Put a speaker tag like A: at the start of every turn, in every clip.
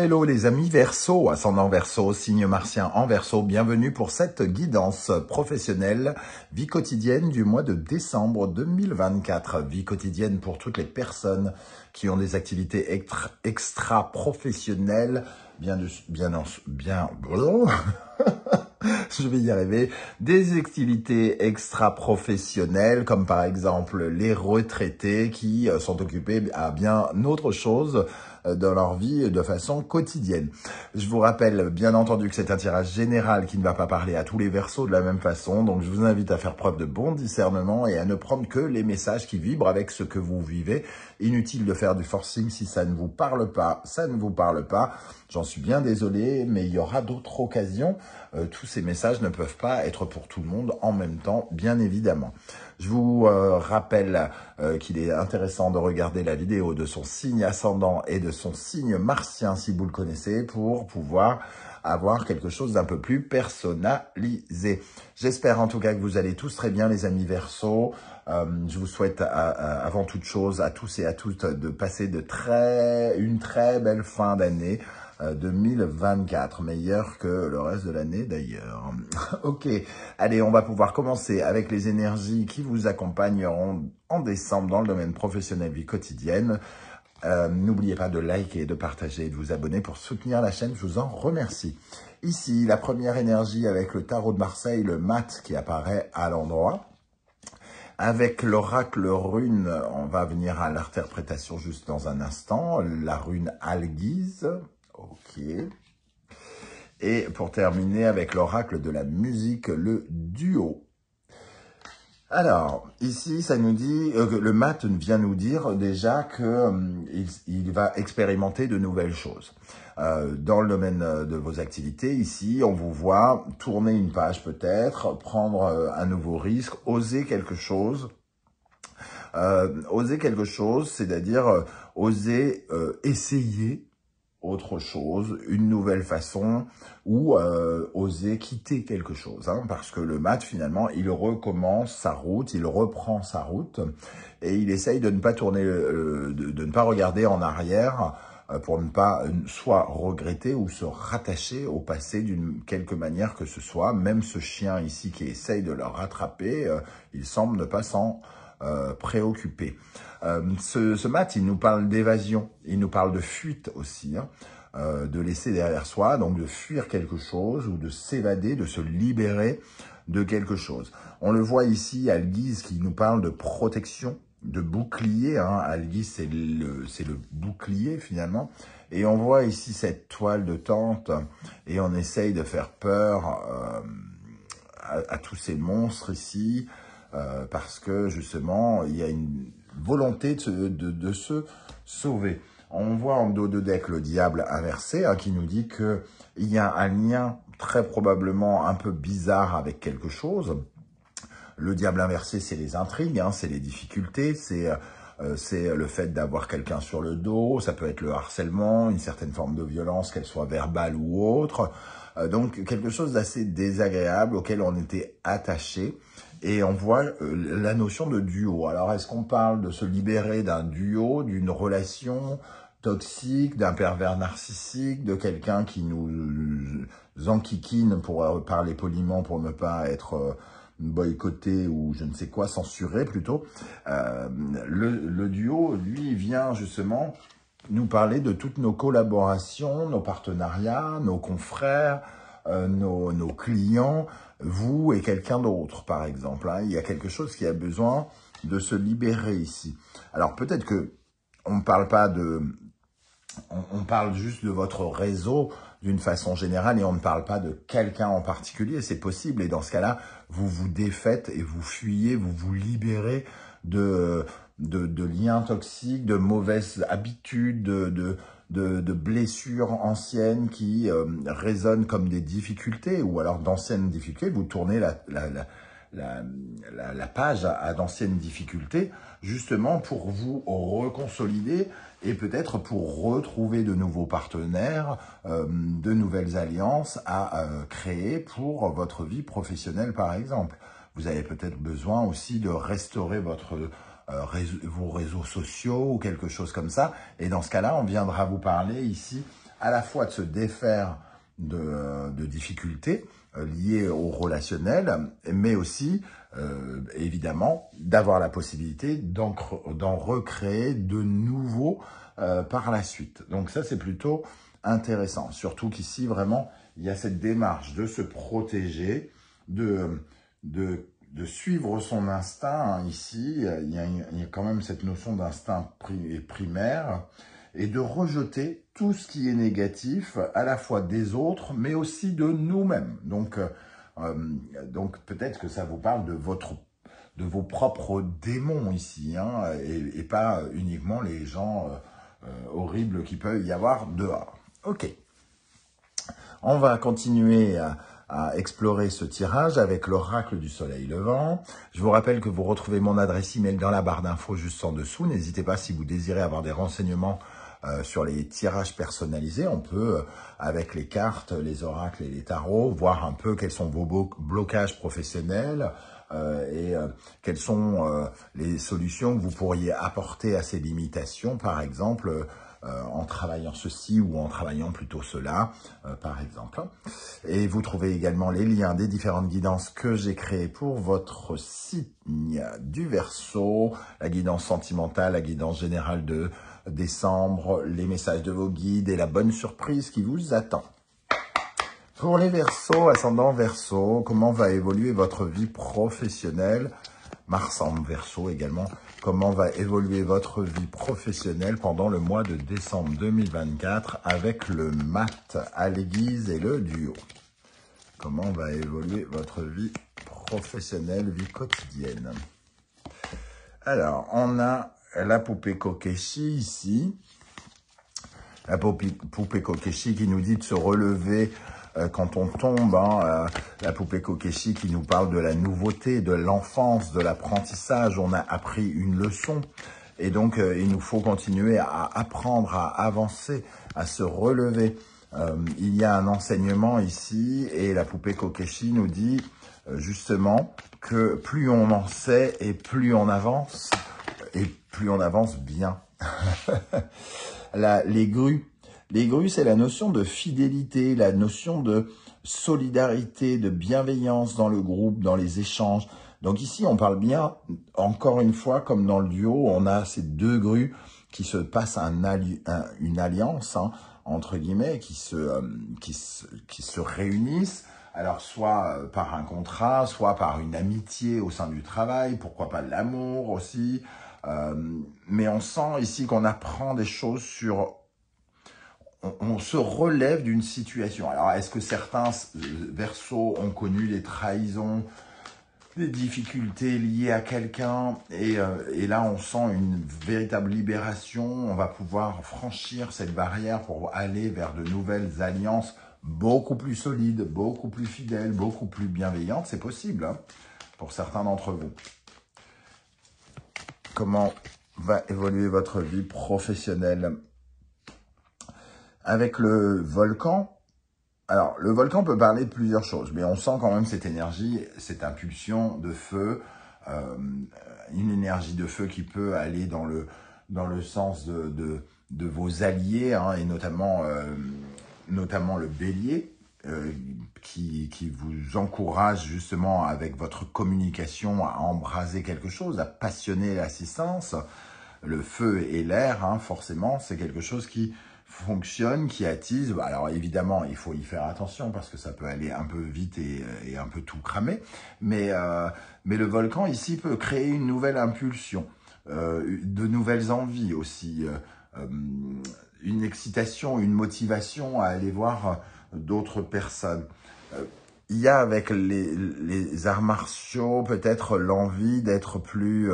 A: hello les amis Verseau, ascendant Verseau, signe martien en Verseau, bienvenue pour cette guidance professionnelle, vie quotidienne du mois de décembre 2024. Vie quotidienne pour toutes les personnes qui ont des activités extra-professionnelles, je vais y arriver, des activités extra-professionnelles, comme par exemple les retraités qui sont occupés à bien autre chose dans leur vie de façon quotidienne. Je vous rappelle bien entendu que c'est un tirage général qui ne va pas parler à tous les Verseaux de la même façon, donc je vous invite à faire preuve de bon discernement et à ne prendre que les messages qui vibrent avec ce que vous vivez. Inutile de faire du forcing si ça ne vous parle pas, ça ne vous parle pas. J'en suis bien désolé, mais il y aura d'autres occasions. Tous ces messages ne peuvent pas être pour tout le monde en même temps, bien évidemment. Je vous rappelle qu'il est intéressant de regarder la vidéo de son signe ascendant et de son signe martien, si vous le connaissez, pour pouvoir avoir quelque chose d'un peu plus personnalisé. J'espère en tout cas que vous allez tous très bien, les amis Verseaux. Je vous souhaite avant toute chose à tous et à toutes de passer une très belle fin d'année 2024, meilleure que le reste de l'année d'ailleurs. Ok, allez, on va pouvoir commencer avec les énergies qui vous accompagneront en décembre dans le domaine professionnel, vie quotidienne. N'oubliez pas de liker, de partager et de vous abonner pour soutenir la chaîne, je vous en remercie. Ici, la première énergie avec le tarot de Marseille, le mat qui apparaît à l'endroit. Avec l'oracle rune, on va venir à l'interprétation juste dans un instant, la rune Alguise. Ok. Et pour terminer avec l'oracle de la musique, le duo. Alors, ici, ça nous dit, le mat vient nous dire déjà que il va expérimenter de nouvelles choses. Dans le domaine de vos activités, ici, on vous voit tourner une page peut-être, prendre un nouveau risque, oser quelque chose. Oser quelque chose, c'est-à-dire oser essayer autre chose, une nouvelle façon, ou oser quitter quelque chose, hein, parce que le mat, finalement, il recommence sa route, il reprend sa route, et il essaye de ne pas tourner, de ne pas regarder en arrière, pour ne pas soit regretter ou se rattacher au passé d'une quelque manière que ce soit. Même ce chien ici qui essaye de le rattraper, il semble ne pas s'en préoccupé. Ce mat, il nous parle d'évasion, il nous parle de fuite aussi, hein, de laisser derrière soi, donc de fuir quelque chose ou de s'évader, de se libérer de quelque chose. On le voit ici, Alguise qui nous parle de protection, de bouclier, hein. Alguise c'est le bouclier finalement, et on voit ici cette toile de tente et on essaye de faire peur à tous ces monstres ici, parce que justement, il y a une volonté de se sauver. On voit en dos de deck le diable inversé, hein, qui nous dit qu'il y a un lien très probablement un peu bizarre avec quelque chose. Le diable inversé, c'est les intrigues, hein, c'est les difficultés, c'est le fait d'avoir quelqu'un sur le dos, ça peut être le harcèlement, une certaine forme de violence, qu'elle soit verbale ou autre. Donc quelque chose d'assez désagréable auquel on était attaché. Et on voit la notion de duo. Alors, est-ce qu'on parle de se libérer d'un duo, d'une relation toxique, d'un pervers narcissique, de quelqu'un qui nous enquiquine, pour parler poliment, pour ne pas être boycotté ou je ne sais quoi, censuré plutôt. Le duo, lui, vient justement nous parler de toutes nos collaborations, nos partenariats, nos confrères, nos clients, vous et quelqu'un d'autre, par exemple. Hein. Il y a quelque chose qui a besoin de se libérer ici. Alors, peut-être que on ne parle pas de... On parle juste de votre réseau d'une façon générale et on ne parle pas de quelqu'un en particulier. C'est possible. Et dans ce cas-là, vous vous défaites et vous fuyez, vous vous libérez de liens toxiques, de mauvaises habitudes, de blessures anciennes qui résonnent comme des difficultés ou alors d'anciennes difficultés. Vous tournez la page à d'anciennes difficultés justement pour vous reconsolider et peut-être pour retrouver de nouveaux partenaires, de nouvelles alliances à créer pour votre vie professionnelle par exemple. Vous avez peut-être besoin aussi de restaurer vos réseaux sociaux ou quelque chose comme ça. Et dans ce cas-là, on viendra vous parler ici à la fois de se défaire de difficultés liées au relationnel, mais aussi, évidemment, d'avoir la possibilité d'en recréer de nouveaux par la suite. Donc ça, c'est plutôt intéressant. Surtout qu'ici, vraiment, il y a cette démarche de se protéger, de suivre son instinct. Ici, il y a quand même cette notion d'instinct primaire et de rejeter tout ce qui est négatif, à la fois des autres, mais aussi de nous-mêmes. Donc peut-être que ça vous parle de vos propres démons ici, hein, et pas uniquement les gens horribles qui peuvent y avoir dehors. Ok. On va continuer à explorer ce tirage avec l'oracle du soleil levant. Je vous rappelle que vous retrouvez mon adresse email dans la barre d'infos juste en dessous. N'hésitez pas si vous désirez avoir des renseignements sur les tirages personnalisés. On peut, avec les cartes, les oracles et les tarots, voir un peu quels sont vos blocages professionnels et quelles sont les solutions que vous pourriez apporter à ces limitations, par exemple, en travaillant ceci ou en travaillant plutôt cela, par exemple. Et vous trouvez également les liens des différentes guidances que j'ai créées pour votre signe du Verseau, la guidance sentimentale, la guidance générale de décembre, les messages de vos guides et la bonne surprise qui vous attend. Pour les Verseaux, ascendant Verseau, comment va évoluer votre vie professionnelle? Mars en Verseau également, comment va évoluer votre vie professionnelle pendant le mois de décembre 2024 avec le mat à l'aiguise et le duo? Comment va évoluer votre vie professionnelle, vie quotidienne? Alors, on a la poupée Kokeshi ici. La poupée Kokeshi qui nous dit de se relever quand on tombe, hein, la poupée Kokeshi qui nous parle de la nouveauté, de l'enfance, de l'apprentissage. On a appris une leçon et donc il nous faut continuer à apprendre, à avancer, à se relever. Il y a un enseignement ici et la poupée Kokeshi nous dit justement que plus on en sait et plus on avance bien. Les grues. Les grues, c'est la notion de fidélité, la notion de solidarité, de bienveillance dans le groupe, dans les échanges. Donc ici, on parle bien, encore une fois, comme dans le duo, on a ces deux grues qui se passent une alliance, hein, entre guillemets, qui se réunissent. Alors, soit par un contrat, soit par une amitié au sein du travail, pourquoi pas de l'amour aussi. Mais on sent ici qu'on apprend des choses sur... On se relève d'une situation. Alors, est-ce que certains Verseaux ont connu des trahisons, des difficultés liées à quelqu'un et là, on sent une véritable libération. On va pouvoir franchir cette barrière pour aller vers de nouvelles alliances beaucoup plus solides, beaucoup plus fidèles, beaucoup plus bienveillantes. C'est possible, hein, pour certains d'entre vous. Comment va évoluer votre vie professionnelle? Avec le volcan, alors le volcan peut parler de plusieurs choses, mais on sent quand même cette énergie, cette impulsion de feu, une énergie de feu qui peut aller dans le sens de vos alliés, hein, et notamment le bélier, qui vous encourage justement avec votre communication à embraser quelque chose, à passionner l'assistance. Le feu et l'air, hein, forcément, c'est quelque chose qui fonctionne, qui attise. Alors évidemment, il faut y faire attention parce que ça peut aller un peu vite et un peu tout cramer. Mais le volcan ici peut créer une nouvelle impulsion, de nouvelles envies aussi, une excitation, une motivation à aller voir d'autres personnes. Il y a avec les arts martiaux peut-être l'envie d'être plus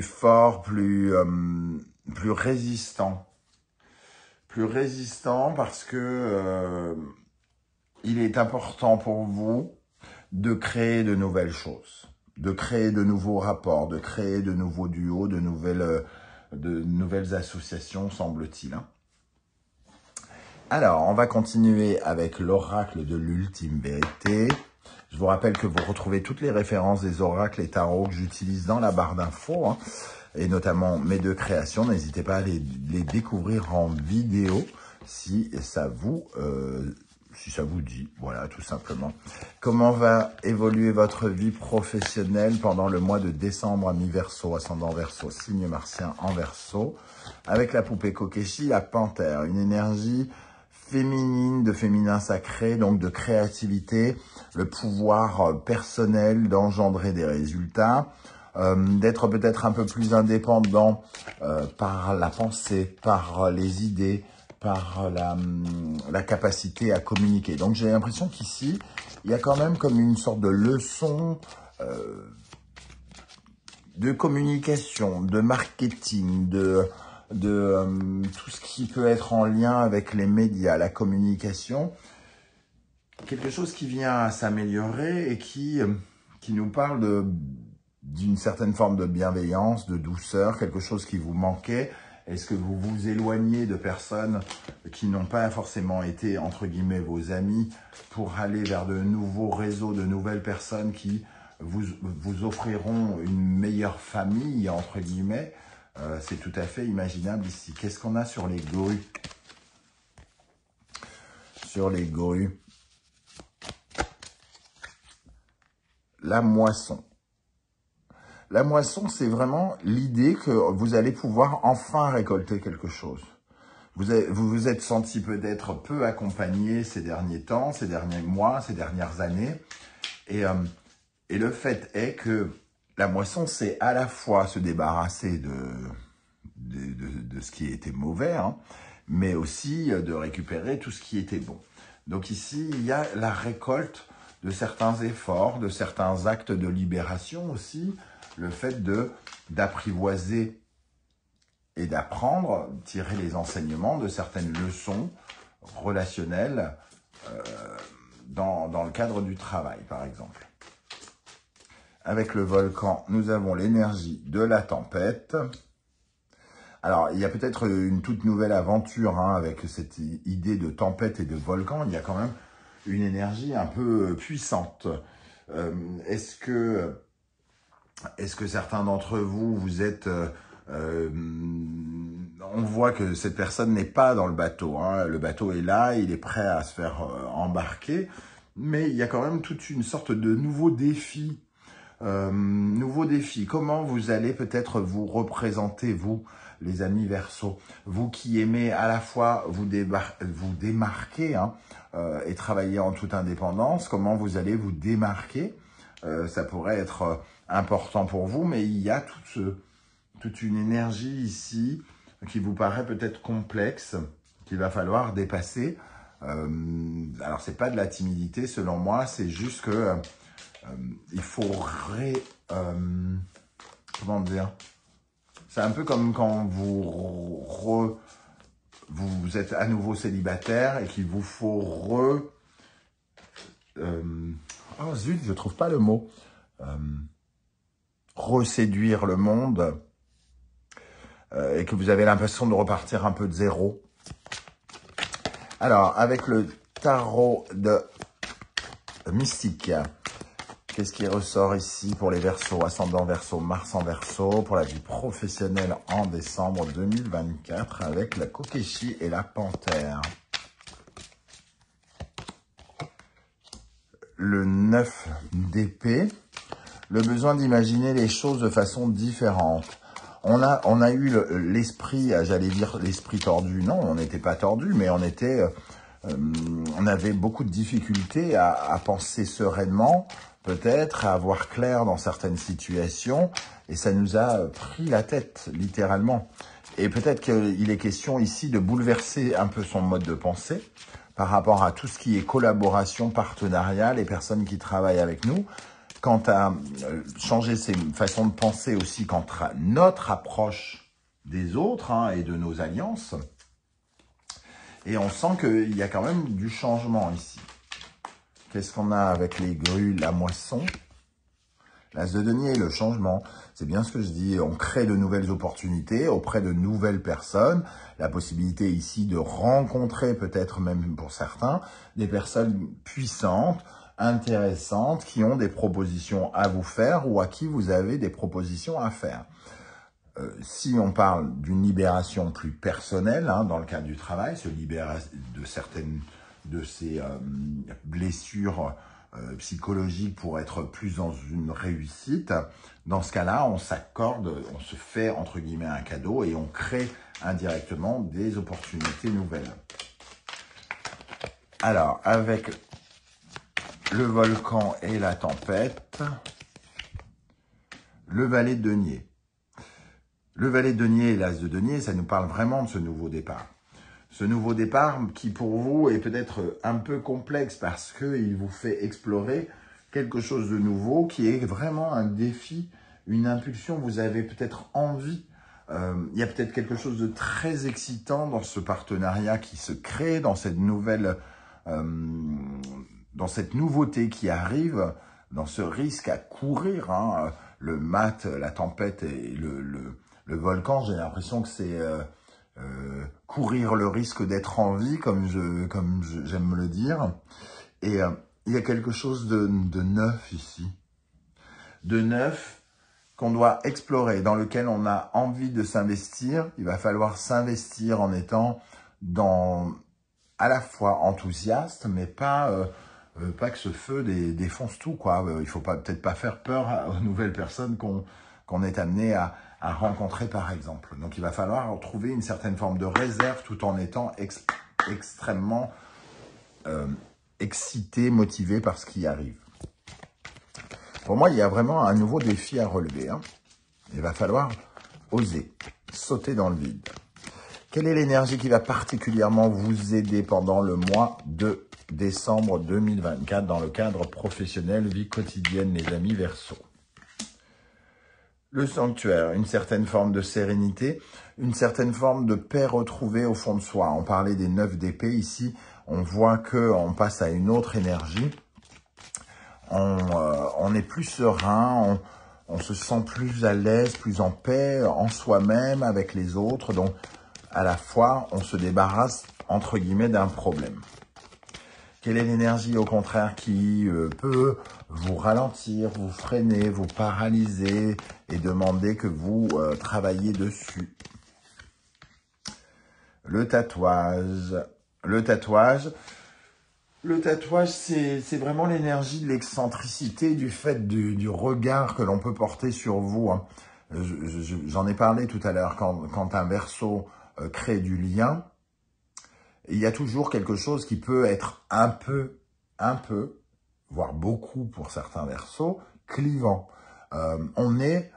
A: fort, plus résistant. Plus résistant parce que il est important pour vous de créer de nouvelles choses, de créer de nouveaux rapports, de créer de nouveaux duos, de nouvelles associations, semble-t-il, hein. Alors, on va continuer avec l'oracle de l'ultime vérité. Je vous rappelle que vous retrouvez toutes les références des oracles et tarots que j'utilise dans la barre d'infos, hein. et notamment mes deux créations. N'hésitez pas à les découvrir en vidéo si ça vous dit, voilà, tout simplement. Comment va évoluer votre vie professionnelle pendant le mois de décembre à mi-Verseau, ascendant Verseau, signe martien en Verseau, avec la poupée Kokeshi, la panthère, une énergie féminine, de féminin sacré, donc de créativité, le pouvoir personnel d'engendrer des résultats, d'être peut-être un peu plus indépendant par la pensée, par les idées, par la capacité à communiquer. Donc j'ai l'impression qu'ici, il y a quand même comme une sorte de leçon de communication, de marketing, de tout ce qui peut être en lien avec les médias, la communication. Quelque chose qui vient à s'améliorer et qui nous parle d'une certaine forme de bienveillance, de douceur, quelque chose qui vous manquait. Est-ce que vous vous éloignez de personnes qui n'ont pas forcément été, entre guillemets, vos amis, pour aller vers de nouveaux réseaux, de nouvelles personnes qui vous offriront une meilleure famille, entre guillemets? C'est tout à fait imaginable ici. Qu'est-ce qu'on a sur les grues? Sur les grues. La moisson. La moisson, c'est vraiment l'idée que vous allez pouvoir enfin récolter quelque chose. Vous vous êtes senti peut-être peu accompagné ces derniers temps, ces derniers mois, ces dernières années. Et le fait est que la moisson, c'est à la fois se débarrasser de ce qui était mauvais, hein, mais aussi de récupérer tout ce qui était bon. Donc ici, il y a la récolte de certains efforts, de certains actes de libération aussi, le fait d'apprivoiser et d'apprendre, tirer les enseignements de certaines leçons relationnelles dans le cadre du travail, par exemple. Avec le volcan, nous avons l'énergie de la tempête. Alors, il y a peut-être une toute nouvelle aventure hein, avec cette idée de tempête et de volcan. Il y a quand même une énergie un peu puissante. Est-ce que certains d'entre vous, vous êtes... on voit que cette personne n'est pas dans le bateau. Hein. Le bateau est là, il est prêt à se faire embarquer. Mais il y a quand même toute une sorte de nouveau défi. Comment vous allez peut-être vous représenter, vous, les amis Verseau, vous qui aimez à la fois vous démarquer hein, et travailler en toute indépendance, comment vous allez vous démarquer? Ça pourrait être important pour vous, mais il y a toute une énergie ici qui vous paraît peut-être complexe, qu'il va falloir dépasser. Alors, c'est pas de la timidité, selon moi, c'est juste que il faut comment dire? C'est un peu comme quand vous êtes à nouveau célibataire et qu'il vous faut oh zut, je trouve pas le mot. Reséduire le monde et que vous avez l'impression de repartir un peu de zéro. Alors, avec le tarot de Mystique, qu'est-ce qui ressort ici pour les Verseaux, ascendant Verseau, Mars en Verseau, pour la vie professionnelle en décembre 2024 avec la Kokeshi et la Panthère? Le 9 d'épée, le besoin d'imaginer les choses de façon différente. On a eu l'esprit, j'allais dire l'esprit tordu. Non, on n'était pas tordu, mais on avait beaucoup de difficultés à penser sereinement, peut-être, à voir clair dans certaines situations, et ça nous a pris la tête, littéralement. Et peut-être qu'il est question ici de bouleverser un peu son mode de pensée par rapport à tout ce qui est collaboration, partenariat, les personnes qui travaillent avec nous, quant à changer ses façons de penser aussi quant à notre approche des autres hein, et de nos alliances. Et on sent qu'il y a quand même du changement ici. Qu'est-ce qu'on a avec les grues, la moisson? L'as de denier, le changement. C'est bien ce que je dis. On crée de nouvelles opportunités auprès de nouvelles personnes. La possibilité ici de rencontrer, peut-être même pour certains, des personnes puissantes, intéressantes, qui ont des propositions à vous faire ou à qui vous avez des propositions à faire. Si on parle d'une libération plus personnelle, hein, dans le cadre du travail, se libérer de certaines de ces blessures psychologiques pour être plus dans une réussite, dans ce cas-là, on s'accorde, on se fait entre guillemets un cadeau et on crée indirectement des opportunités nouvelles. Alors, avec le volcan et la tempête, le valet de denier. Le valet de denier et l'as de denier, ça nous parle vraiment de ce nouveau départ. Ce nouveau départ qui pour vous est peut-être un peu complexe parce qu'il vous fait explorer quelque chose de nouveau qui est vraiment un défi, une impulsion. Vous avez peut-être envie, il y a peut-être quelque chose de très excitant dans ce partenariat qui se crée, dans cette nouvelle, dans cette nouveauté qui arrive, dans ce risque à courir, hein, le mat, la tempête et le volcan, j'ai l'impression que c'est courir le risque d'être en vie, comme j'aime le dire. Et il y a quelque chose de neuf ici. De neuf qu'on doit explorer, dans lequel on a envie de s'investir. Il va falloir s'investir en étant à la fois enthousiaste, mais pas que ce feu défonce tout, quoi. Il faut peut-être pas faire peur aux nouvelles personnes qu'on est amené à rencontrer, par exemple. Donc, il va falloir trouver une certaine forme de réserve tout en étant extrêmement excité, motivé par ce qui arrive. Pour moi, il y a vraiment un nouveau défi à relever, hein. Il va falloir oser, sauter dans le vide. Quelle est l'énergie qui va particulièrement vous aider pendant le mois de décembre 2024 dans le cadre professionnel, vie quotidienne, les amis Verseaux? Le sanctuaire, une certaine forme de sérénité, une certaine forme de paix retrouvée au fond de soi. On parlait des 9 d'épée ici, on voit qu'on passe à une autre énergie. On est plus serein, on se sent plus à l'aise, plus en paix en soi-même, avec les autres. Donc, à la fois, on se débarrasse, entre guillemets, d'un problème. Quelle est l'énergie, au contraire, qui peut vous ralentir, vous freiner, vous paralyser et demander que vous travailliez dessus? Le tatouage. Le tatouage, c'est vraiment l'énergie de l'excentricité, du fait du regard que l'on peut porter sur vous, hein. J'en ai parlé tout à l'heure, quand un Verseau crée du lien, il y a toujours quelque chose qui peut être un peu, voire beaucoup pour certains Verseaux, clivant. On est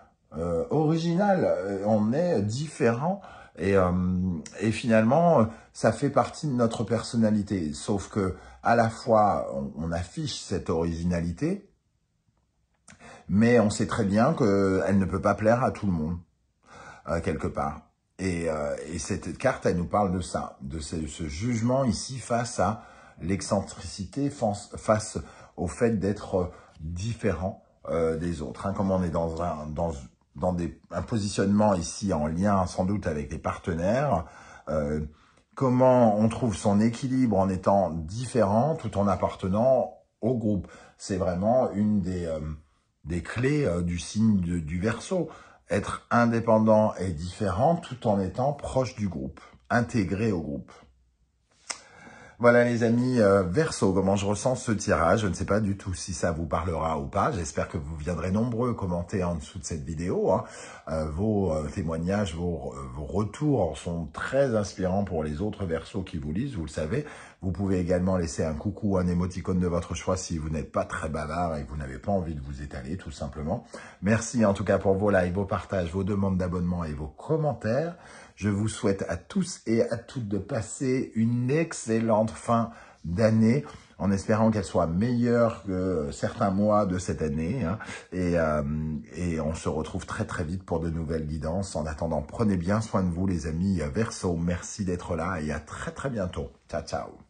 A: original, on est différent et finalement, ça fait partie de notre personnalité. Sauf que à la fois, on affiche cette originalité, mais on sait très bien qu'elle ne peut pas plaire à tout le monde, quelque part. Et cette carte, elle nous parle de ça, de ce jugement ici face à l'excentricité, face au fait d'être différent des autres. Hein, comme on est dans un positionnement ici en lien sans doute avec les partenaires, comment on trouve son équilibre en étant différent tout en appartenant au groupe. C'est vraiment une des clés du signe du Verseau. Être indépendant et différent tout en étant proche du groupe, intégré au groupe. Voilà les amis, Verseau, comment je ressens ce tirage. Je ne sais pas du tout si ça vous parlera ou pas. J'espère que vous viendrez nombreux commenter en dessous de cette vidéo, hein. Vos témoignages, vos retours sont très inspirants pour les autres Verseaux qui vous lisent, vous le savez. Vous pouvez également laisser un coucou, un émoticône de votre choix si vous n'êtes pas très bavard et que vous n'avez pas envie de vous étaler, tout simplement. Merci en tout cas pour vos likes, vos partages, vos demandes d'abonnement et vos commentaires. Je vous souhaite à tous et à toutes de passer une excellente fin d'année, en espérant qu'elle soit meilleure que certains mois de cette année, hein. Et on se retrouve très très vite pour de nouvelles guidances. En attendant, prenez bien soin de vous les amis Verseaux. Merci d'être là et à très très bientôt. Ciao, ciao.